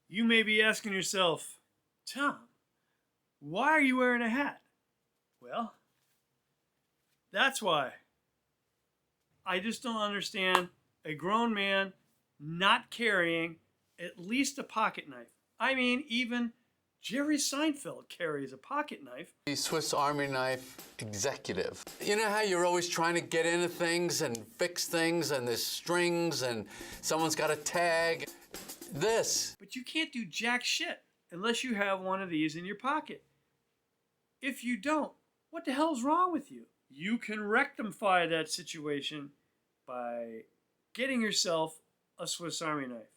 You may be asking yourself, Tom, why are you wearing a hat? Well, that's why. I just don't understand a grown man not carrying at least a pocket knife. I mean, even Jerry Seinfeld carries a pocket knife. The Swiss Army Knife executive. You know how you're always trying to get into things and fix things and there's strings and someone's got a tag? This. But you can't do jack shit unless you have one of these in your pocket. If you don't, what the hell's wrong with you? You can rectify that situation by getting yourself a Swiss Army knife.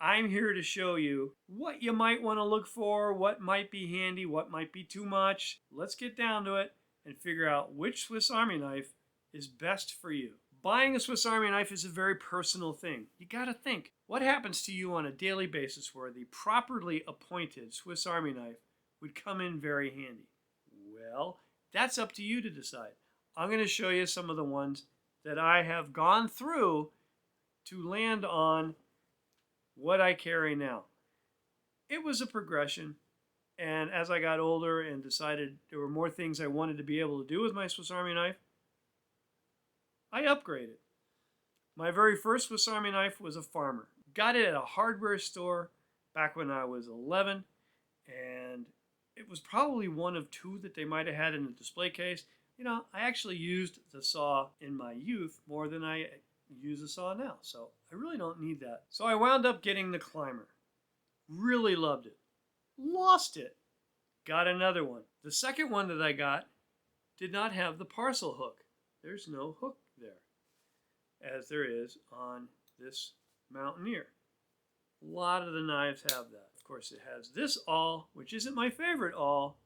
I'm here to show you what you might want to look for, what might be handy, what might be too much. Let's get down to it and figure out which Swiss Army knife is best for you. Buying a Swiss Army knife is a very personal thing. You gotta think, what happens to you on a daily basis where the properly appointed Swiss Army knife would come in very handy? Well, that's up to you to decide. I'm gonna show you some of the ones that I have gone through to land on what I carry now. It was a progression, and as I got older and decided there were more things I wanted to be able to do with my Swiss Army knife, I upgraded. My very first Swiss Army knife was a Farmer. Got it at a hardware store back when I was 11, and it was probably one of two that they might have had in the display case. You know, I actually used the saw in my youth more than I use a saw now, so I really don't need that. So I wound up getting the Climber. Really loved it. Lost it. Got another one. The second one that I got did not have the Parcel hook. There's no hook there, as there is on this Mountaineer. A lot of the knives have that. Of course, it has this awl, which isn't my favorite awl,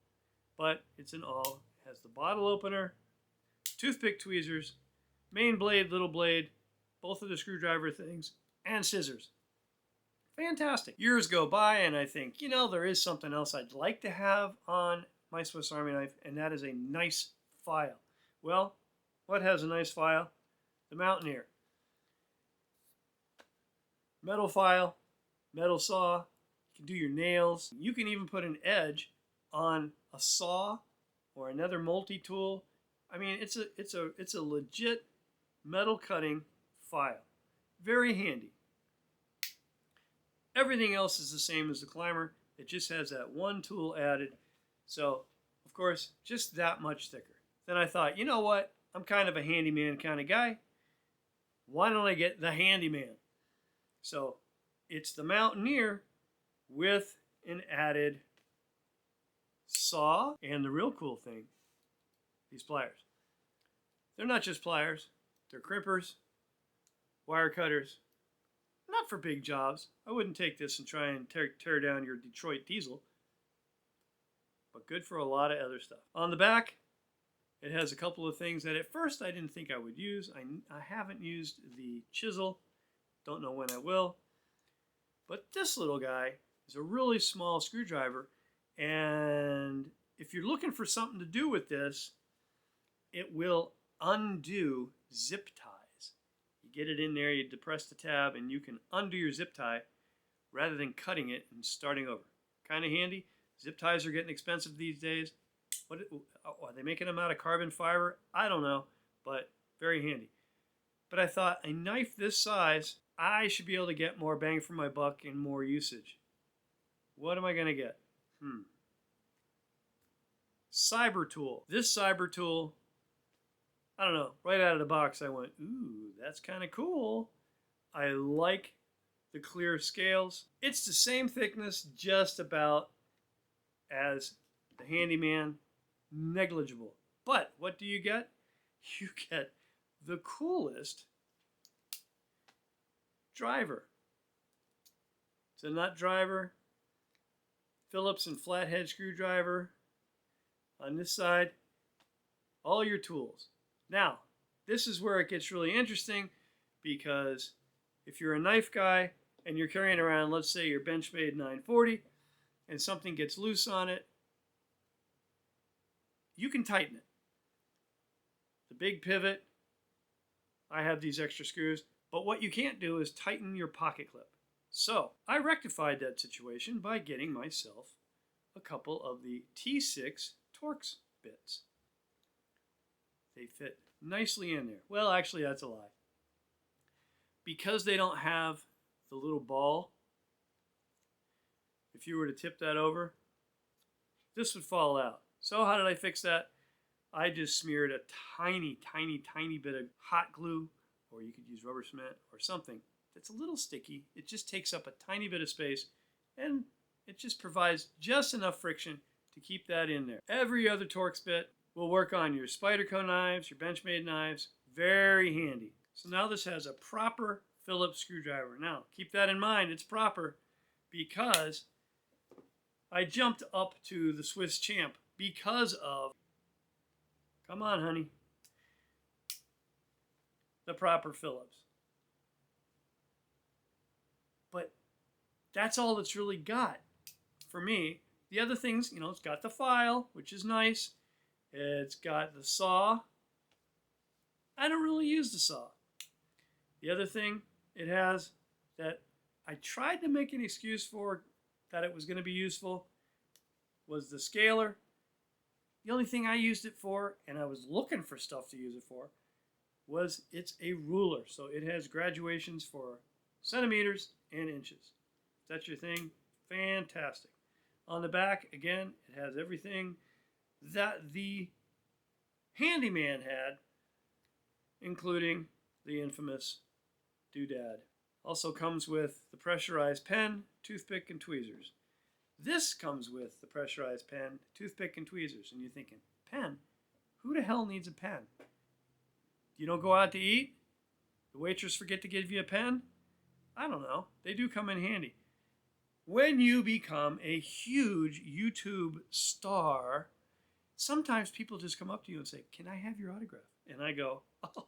but it's an awl. It has the bottle opener, toothpick tweezers, main blade, little blade, both of the screwdriver things, and scissors. Fantastic. Years go by and I think, you know, there is something else I'd like to have on my Swiss Army knife, and that is a nice file. Well, what has a nice file? The Mountaineer. Metal file, metal saw, you can do your nails. You can even put an edge on a saw or another multi-tool. I mean, it's a legit metal cutting file. Very handy. Everything else is the same as the Climber. It just has that one tool added. So, of course, just that much thicker. Then I thought, you know what? I'm kind of a handyman kind of guy. Why don't I get the Handyman? So, it's the Mountaineer with an added saw. And the real cool thing, these pliers. They're not just pliers. They're crimpers, wire cutters. Not for big jobs. I wouldn't take this and try and tear down your Detroit diesel. But good for a lot of other stuff. On the back, it has a couple of things that at first I didn't think I would use. I haven't used the chisel. Don't know when I will. But this little guy is a really small screwdriver. And if you're looking for something to do with this, it will undo zip ties. You get it in there, you depress the tab, and you can undo your zip tie rather than cutting it and starting over. Kind of handy. Zip ties are getting expensive these days. Are they making them out of carbon fiber? I don't know, but very handy. But I thought, a knife this size, I should be able to get more bang for my buck and more usage. What am I going to get? Cyber tool. This cyber tool, I don't know, right out of the box I went, ooh, that's kind of cool. I like the clear scales. It's the same thickness just about as the Handyman, negligible. But what do you get? You get the coolest driver. It's a nut driver, Phillips and flathead screwdriver. On this side, all your tools. Now, this is where it gets really interesting, because if you're a knife guy and you're carrying around, let's say your Benchmade 940, and something gets loose on it, you can tighten it. The big pivot, I have these extra screws, but what you can't do is tighten your pocket clip. So I rectified that situation by getting myself a couple of the T6 Torx bits. They fit nicely in there. Well, actually, that's a lie. Because they don't have the little ball, if you were to tip that over, this would fall out. So how did I fix that? I just smeared a tiny, tiny, tiny bit of hot glue, or you could use rubber cement or something that's a little sticky. It just takes up a tiny bit of space, and it just provides just enough friction to keep that in there. Every other Torx bit will work on your Spyderco knives, your Benchmade knives. Very handy. So now this has a proper Phillips screwdriver. Now, keep that in mind. It's proper because I jumped up to the Swiss Champ because of, come on, honey, the proper Phillips. But that's all it's really got for me. The other things, you know, it's got the file, which is nice. It's got the saw. I don't really use the saw. The other thing it has that I tried to make an excuse for that it was going to be useful was the scaler. The only thing I used it for, and I was looking for stuff to use it for, was it's a ruler. So it has graduations for centimeters and inches. If that's your thing, fantastic. On the back, again, it has everything that the Handyman had, including the infamous doodad. Also comes with the pressurized pen, toothpick, and tweezers. This comes with the pressurized pen, toothpick, and tweezers. And you're thinking, pen? Who the hell needs a pen? You don't go out to eat? The waitress forget to give you a pen? I don't know. They do come in handy. When you become a huge YouTube star, sometimes people just come up to you and say, "Can I have your autograph?" And I go, "Oh,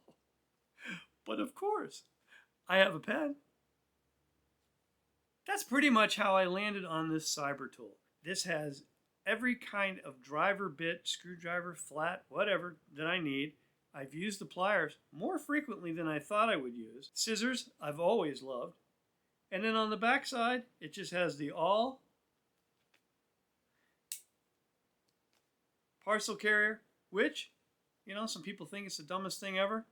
but of course, I have a pen." That's pretty much how I landed on this cyber tool. This has every kind of driver bit, screwdriver, flat, whatever that I need. I've used the pliers more frequently than I thought I would use. Scissors, I've always loved. And then on the back side, it just has the all parcel carrier, which, you know, some people think it's the dumbest thing ever.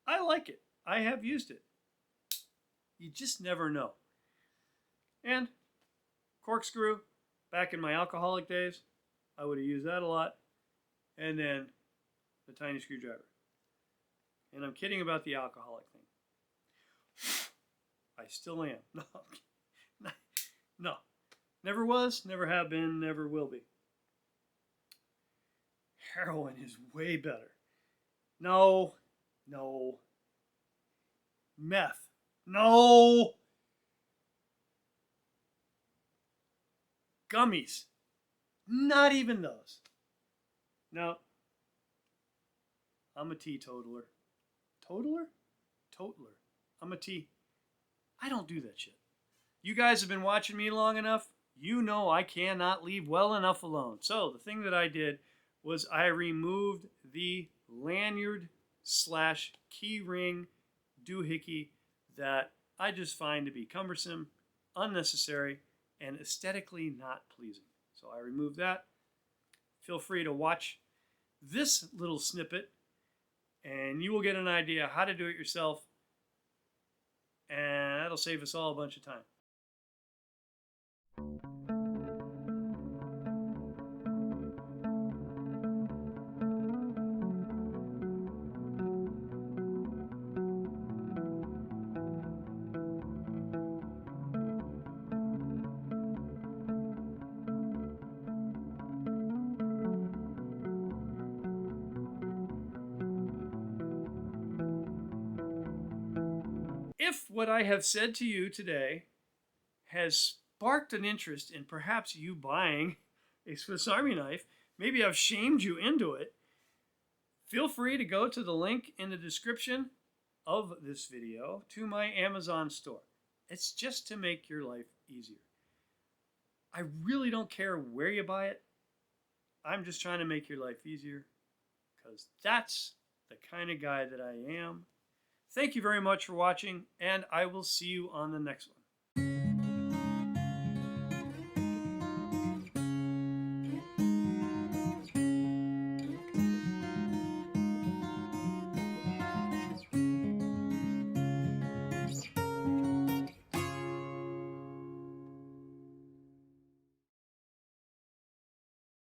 I like it. I have used it. You just never know. And corkscrew, back in my alcoholic days, I would have used that a lot. And then the tiny screwdriver. And I'm kidding about the alcoholic thing. I still am. No. Never was, never have been, never will be. Heroin is way better. No. Meth. No. Gummies. Not even those. No. I'm a teetotaler. Totaler? Totaler. I'm a tea. I don't do that shit. You guys have been watching me long enough. You know I cannot leave well enough alone. So the thing that I did was I removed the lanyard / key ring doohickey that I just find to be cumbersome, unnecessary, and aesthetically not pleasing. So I removed that. Feel free to watch this little snippet and you will get an idea how to do it yourself, and that'll save us all a bunch of time. If what I have said to you today has sparked an interest in perhaps you buying a Swiss Army knife, maybe I've shamed you into it, feel free to go to the link in the description of this video to my Amazon store. It's just to make your life easier. I really don't care where you buy it. I'm just trying to make your life easier because that's the kind of guy that I am. Thank you very much for watching, and I will see you on the next one.